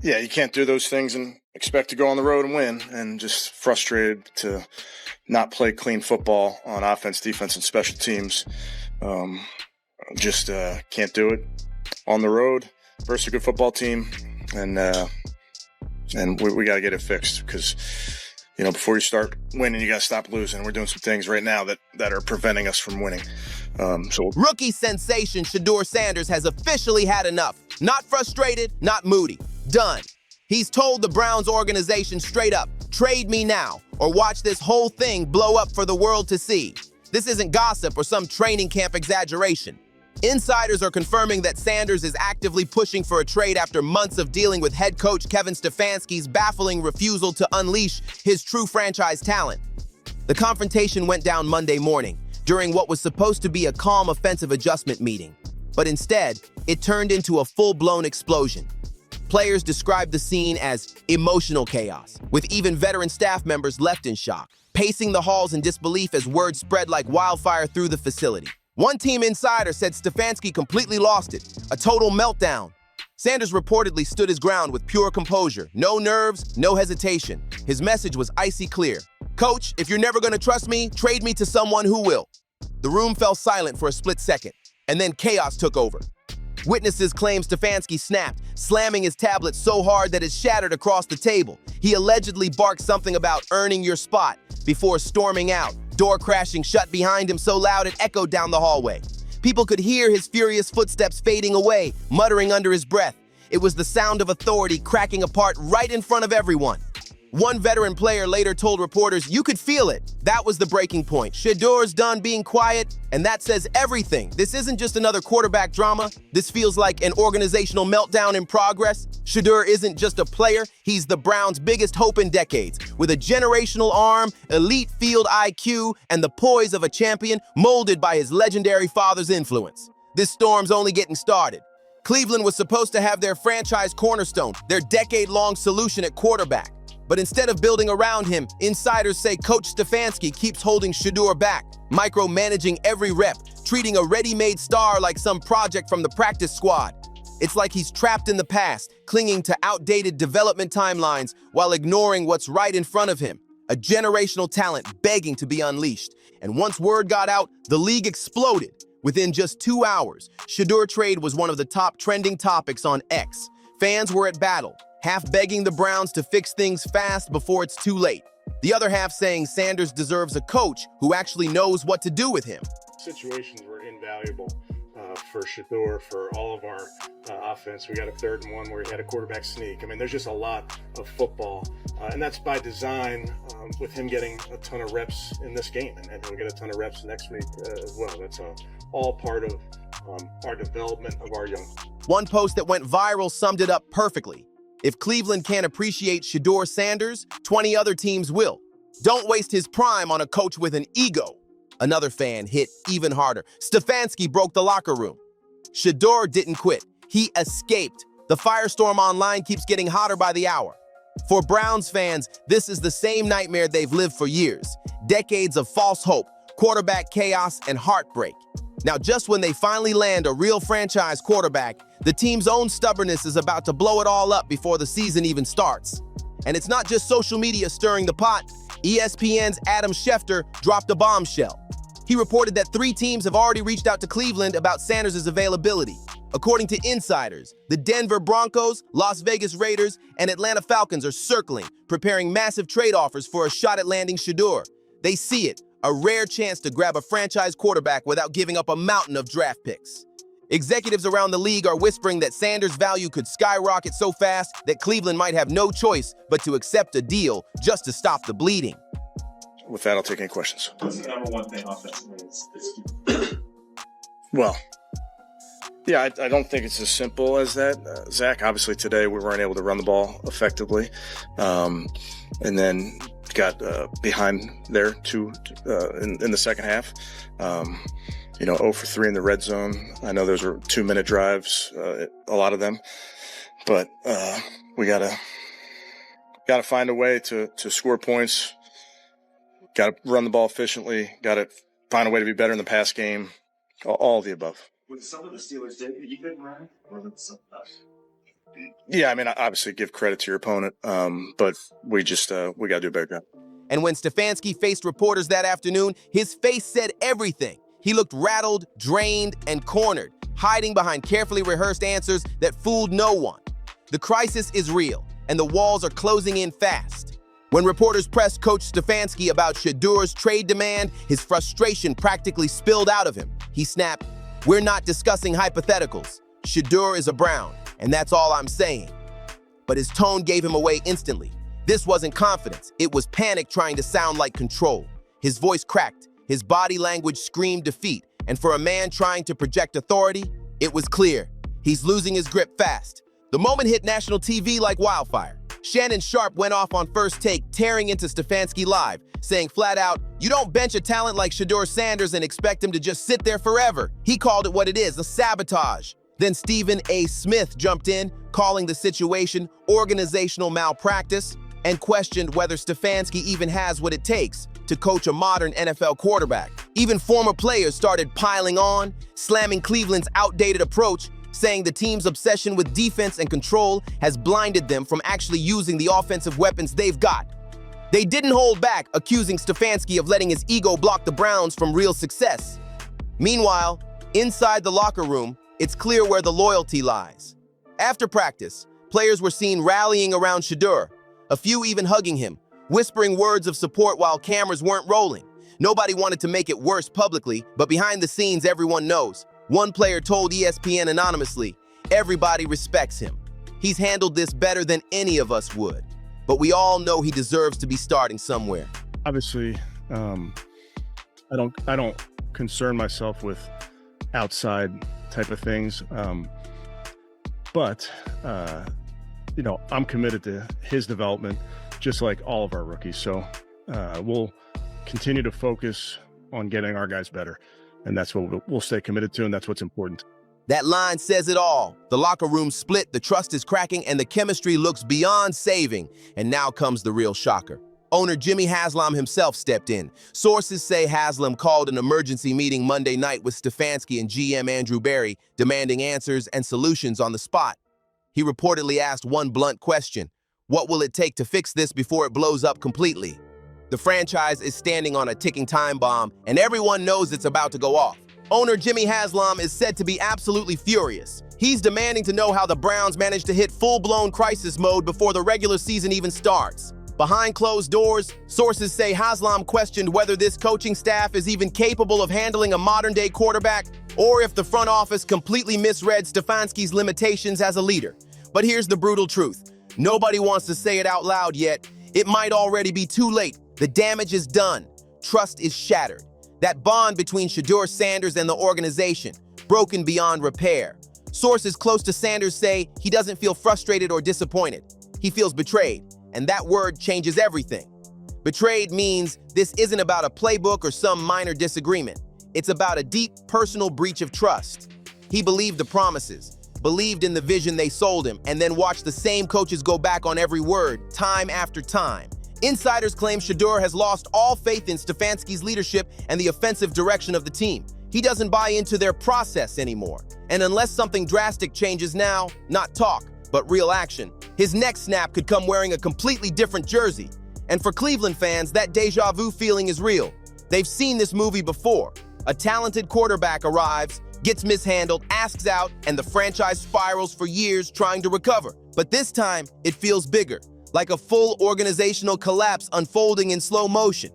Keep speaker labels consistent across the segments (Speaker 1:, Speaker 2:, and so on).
Speaker 1: Yeah, you can't do those things and expect to go on the road and win, and just frustrated to not play clean football on offense, defense, and special teams. Just can't do it on the road versus a good football team, and we got to get it fixed because, before you start winning, you got to stop losing. We're doing some things right now that are preventing us from winning.
Speaker 2: Rookie sensation Shedeur Sanders has officially had enough. Not frustrated, not moody. Done. He's told the Browns organization straight up, trade me now, or watch this whole thing blow up for the world to see. This isn't gossip or some training camp exaggeration. Insiders are confirming that Sanders is actively pushing for a trade after months of dealing with head coach Kevin Stefanski's baffling refusal to unleash his true franchise talent. The confrontation went down Monday morning during what was supposed to be a calm offensive adjustment meeting, but instead, it turned into a full-blown explosion. Players described the scene as emotional chaos, with even veteran staff members left in shock, pacing the halls in disbelief as word spread like wildfire through the facility. One team insider said Stefanski completely lost it, a total meltdown. Sanders reportedly stood his ground with pure composure, no nerves, no hesitation. His message was icy clear. Coach, if you're never going to trust me, trade me to someone who will. The room fell silent for a split second, and then chaos took over. Witnesses claim Stefanski snapped, slamming his tablet so hard that it shattered across the table. He allegedly barked something about earning your spot before storming out, door crashing shut behind him so loud it echoed down the hallway. People could hear his furious footsteps fading away, muttering under his breath. It was the sound of authority cracking apart right in front of everyone. One veteran player later told reporters, "You could feel it." That was the breaking point. Shedeur's done being quiet, and that says everything. This isn't just another quarterback drama. This feels like an organizational meltdown in progress. Shedeur isn't just a player, he's the Browns' biggest hope in decades. With a generational arm, elite field IQ, and the poise of a champion molded by his legendary father's influence. This storm's only getting started. Cleveland was supposed to have their franchise cornerstone, their decade-long solution at quarterback. But instead of building around him, insiders say Coach Stefanski keeps holding Shedeur back, micromanaging every rep, treating a ready-made star like some project from the practice squad. It's like he's trapped in the past, clinging to outdated development timelines while ignoring what's right in front of him. A generational talent begging to be unleashed. And once word got out, the league exploded. Within just 2 hours, Shedeur trade was one of the top trending topics on X. Fans were at battle, half begging the Browns to fix things fast before it's too late. The other half saying Sanders deserves a coach who actually knows what to do with him.
Speaker 3: Situations were invaluable for Shedeur, for all of our offense. We got a 3rd and 1 where he had a quarterback sneak. I mean, there's just a lot of football, and that's by design with him getting a ton of reps in this game, and he'll get a ton of reps next week as well. That's all part of our development of our young.
Speaker 2: One post that went viral summed it up perfectly. If Cleveland can't appreciate Shedeur Sanders, 20 other teams will. Don't waste his prime on a coach with an ego. Another fan hit even harder. Stefanski broke the locker room. Shedeur didn't quit. He escaped. The firestorm online keeps getting hotter by the hour. For Browns fans, this is the same nightmare they've lived for years. Decades of false hope, quarterback chaos, and heartbreak. Now, just when they finally land a real franchise quarterback, the team's own stubbornness is about to blow it all up before the season even starts. And it's not just social media stirring the pot. ESPN's Adam Schefter dropped a bombshell. He reported that 3 teams have already reached out to Cleveland about Sanders' availability. According to insiders, the Denver Broncos, Las Vegas Raiders, and Atlanta Falcons are circling, preparing massive trade offers for a shot at landing Shedeur. They see it, a rare chance to grab a franchise quarterback without giving up a mountain of draft picks. Executives around the league are whispering that Sanders' value could skyrocket so fast that Cleveland might have no choice but to accept a deal just to stop the bleeding.
Speaker 1: With that, I'll take any questions.
Speaker 4: What's the number one thing offensively?
Speaker 1: Well, yeah, I don't think it's as simple as that, Zach. Obviously, today we weren't able to run the ball effectively, and then got behind there in the second half. 0 for 3 in the red zone. I know those were 2-minute drives, a lot of them, but we gotta find a way to score points. Got to run the ball efficiently. Got to find a way to be better in the pass game. All of the above.
Speaker 4: With some of the Steelers, you didn't run, or was it something else?
Speaker 1: Yeah, I mean, obviously give credit to your opponent, but we just we got to do a better job.
Speaker 2: And when Stefanski faced reporters that afternoon, his face said everything. He looked rattled, drained, and cornered, hiding behind carefully rehearsed answers that fooled no one. The crisis is real, and the walls are closing in fast. When reporters pressed Coach Stefanski about Shedeur's trade demand, his frustration practically spilled out of him. He snapped, "We're not discussing hypotheticals. Shedeur is a Brown, and that's all I'm saying." But his tone gave him away instantly. This wasn't confidence, it was panic trying to sound like control. His voice cracked, his body language screamed defeat, and for a man trying to project authority, it was clear. He's losing his grip fast. The moment hit national TV like wildfire. Shannon Sharp went off on First Take, tearing into Stefanski live, saying flat out, "You don't bench a talent like Shedeur Sanders and expect him to just sit there forever." He called it what it is, a sabotage. Then Stephen A. Smith jumped in, calling the situation organizational malpractice, and questioned whether Stefanski even has what it takes to coach a modern NFL quarterback. Even former players started piling on, slamming Cleveland's outdated approach, saying the team's obsession with defense and control has blinded them from actually using the offensive weapons they've got. They didn't hold back, accusing Stefanski of letting his ego block the Browns from real success. Meanwhile, inside the locker room, it's clear where the loyalty lies. After practice, players were seen rallying around Shedeur, a few even hugging him, whispering words of support while cameras weren't rolling. Nobody wanted to make it worse publicly, but behind the scenes, everyone knows. One player told ESPN anonymously, "Everybody respects him. He's handled this better than any of us would. But we all know he deserves to be starting somewhere."
Speaker 1: Obviously, I don't concern myself with outside type of things, but I'm committed to his development, just like all of our rookies. So we'll continue to focus on getting our guys better, and that's what we'll stay committed to, and that's what's important.
Speaker 2: That line says it all. The locker room split, the trust is cracking, and the chemistry looks beyond saving. And now comes the real shocker. Owner Jimmy Haslam himself stepped in. Sources say Haslam called an emergency meeting Monday night with Stefanski and GM Andrew Berry, demanding answers and solutions on the spot. He reportedly asked one blunt question: what will it take to fix this before it blows up completely? The franchise is standing on a ticking time bomb, and everyone knows it's about to go off. Owner Jimmy Haslam is said to be absolutely furious. He's demanding to know how the Browns managed to hit full-blown crisis mode before the regular season even starts. Behind closed doors, sources say Haslam questioned whether this coaching staff is even capable of handling a modern-day quarterback, or if the front office completely misread Stefanski's limitations as a leader. But here's the brutal truth. Nobody wants to say it out loud yet. It might already be too late. The damage is done. Trust is shattered. That bond between Shedeur Sanders and the organization, broken beyond repair. Sources close to Sanders say he doesn't feel frustrated or disappointed. He feels betrayed, and that word changes everything. Betrayed means this isn't about a playbook or some minor disagreement. It's about a deep personal breach of trust. He believed the promises, believed in the vision they sold him, and then watched the same coaches go back on every word, time after time. Insiders claim Shedeur has lost all faith in Stefanski's leadership and the offensive direction of the team. He doesn't buy into their process anymore. And unless something drastic changes now, not talk, but real action, his next snap could come wearing a completely different jersey. And for Cleveland fans, that deja vu feeling is real. They've seen this movie before. A talented quarterback arrives, gets mishandled, asks out, and the franchise spirals for years trying to recover. But this time, it feels bigger, like a full organizational collapse unfolding in slow motion.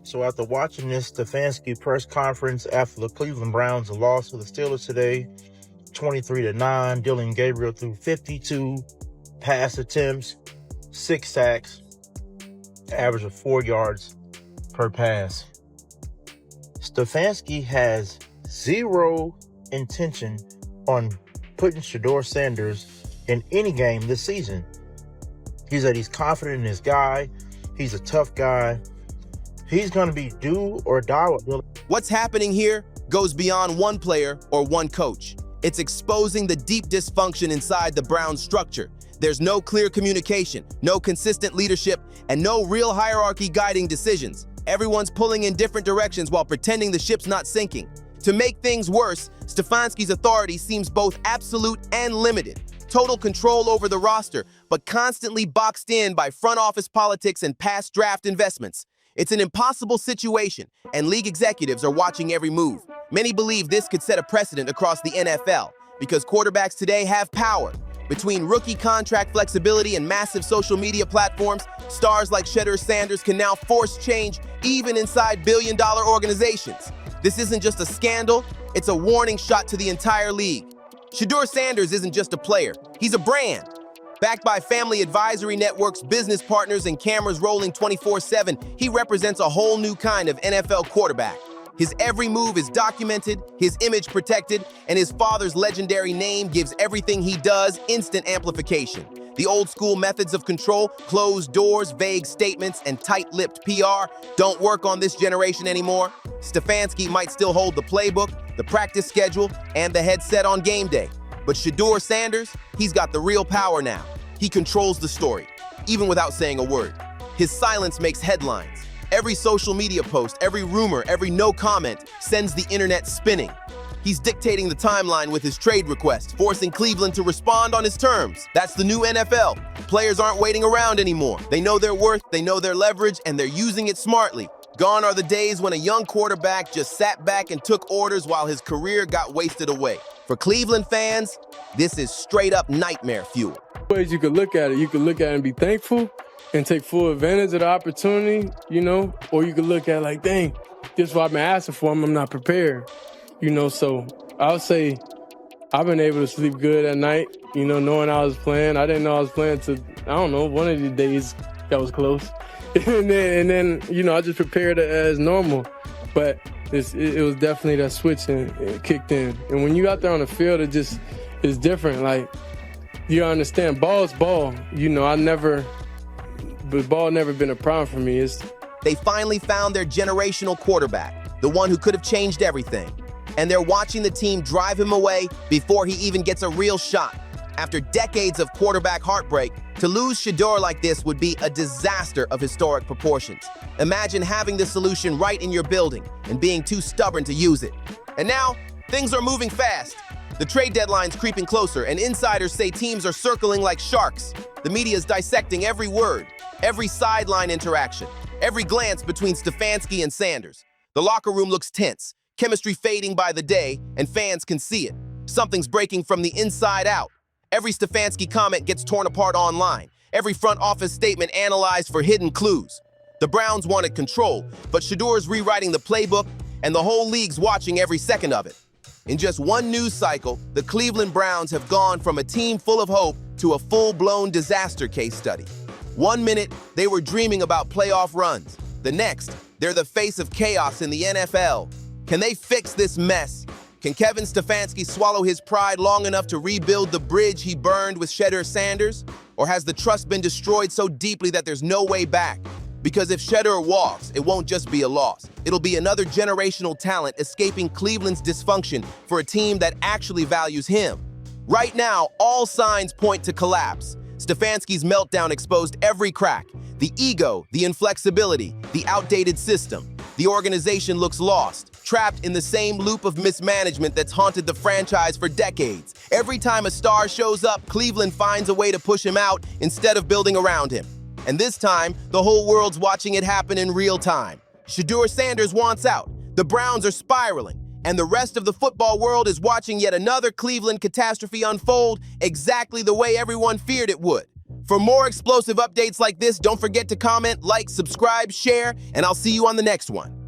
Speaker 5: So after watching this Stefanski press conference after the Cleveland Browns lost to the Steelers today, 23-9, Dylan Gabriel threw 52 pass attempts, 6 sacks, average of 4 yards per pass. Stefanski has zero intention on putting Shedeur Sanders in any game this season. He said he's confident in his guy. He's a tough guy. He's going to be do or die with Dylan.
Speaker 2: What's happening here goes beyond one player or one coach. It's exposing the deep dysfunction inside the Browns structure. There's no clear communication, no consistent leadership, and no real hierarchy guiding decisions. Everyone's pulling in different directions while pretending the ship's not sinking. To make things worse, Stefanski's authority seems both absolute and limited. total control over the roster, but constantly boxed in by front office politics and past draft investments. It's an impossible situation, and league executives are watching every move. Many believe this could set a precedent across the NFL, because quarterbacks today have power. Between rookie contract flexibility and massive social media platforms, stars like Shedeur Sanders can now force change even inside billion-dollar organizations. This isn't just a scandal, it's a warning shot to the entire league. Shedeur Sanders isn't just a player, he's a brand. Backed by family advisory networks, business partners, and cameras rolling 24/7, he represents a whole new kind of NFL quarterback. His every move is documented, his image protected, and his father's legendary name gives everything he does instant amplification. The old-school methods of control, closed doors, vague statements, and tight-lipped PR don't work on this generation anymore. Stefanski might still hold the playbook, the practice schedule, and the headset on game day. But Shedeur Sanders, he's got the real power now. He controls the story, even without saying a word. His silence makes headlines. Every social media post, every rumor, every no comment sends the internet spinning. He's dictating the timeline with his trade request, forcing Cleveland to respond on his terms. That's the new NFL. Players aren't waiting around anymore. They know their worth, they know their leverage, and they're using it smartly. Gone are the days when a young quarterback just sat back and took orders while his career got wasted away. For Cleveland fans, this is straight up nightmare fuel.
Speaker 6: Ways you could look at it. You could look at it and be thankful and take full advantage of the opportunity, or you could look at it like, dang, this is what I've been asking for, I'm not prepared. So I would say I've been able to sleep good at night, knowing I was playing. I didn't know I was playing till, one of the days that was close. and then I just prepared it as normal. But it was definitely that switch and it kicked in. And when you out there on the field, it's different. Like, you understand, ball's ball. But ball never been a problem for me.
Speaker 2: They finally found their generational quarterback, the one who could have changed everything. And they're watching the team drive him away before he even gets a real shot. After decades of quarterback heartbreak, to lose Shedeur like this would be a disaster of historic proportions. Imagine having the solution right in your building and being too stubborn to use it. And now, things are moving fast. The trade deadline's creeping closer, and insiders say teams are circling like sharks. The media's dissecting every word, every sideline interaction, every glance between Stefanski and Sanders. The locker room looks tense, chemistry fading by the day, and fans can see it. Something's breaking from the inside out. Every Stefanski comment gets torn apart online, every front office statement analyzed for hidden clues. The Browns wanted control, but Shedeur's rewriting the playbook, and the whole league's watching every second of it. In just one news cycle, the Cleveland Browns have gone from a team full of hope to a full-blown disaster case study. 1 minute, they were dreaming about playoff runs. The next, they're the face of chaos in the NFL. Can they fix this mess? Can Kevin Stefanski swallow his pride long enough to rebuild the bridge he burned with Shedeur Sanders? Or has the trust been destroyed so deeply that there's no way back? Because if Shedeur walks, it won't just be a loss. It'll be another generational talent escaping Cleveland's dysfunction for a team that actually values him. Right now, all signs point to collapse. Stefanski's meltdown exposed every crack. The ego, the inflexibility, the outdated system. The organization looks lost, trapped in the same loop of mismanagement that's haunted the franchise for decades. Every time a star shows up, Cleveland finds a way to push him out instead of building around him. And this time, the whole world's watching it happen in real time. Shedeur Sanders wants out, the Browns are spiraling, and the rest of the football world is watching yet another Cleveland catastrophe unfold exactly the way everyone feared it would. For more explosive updates like this, don't forget to comment, like, subscribe, share, and I'll see you on the next one.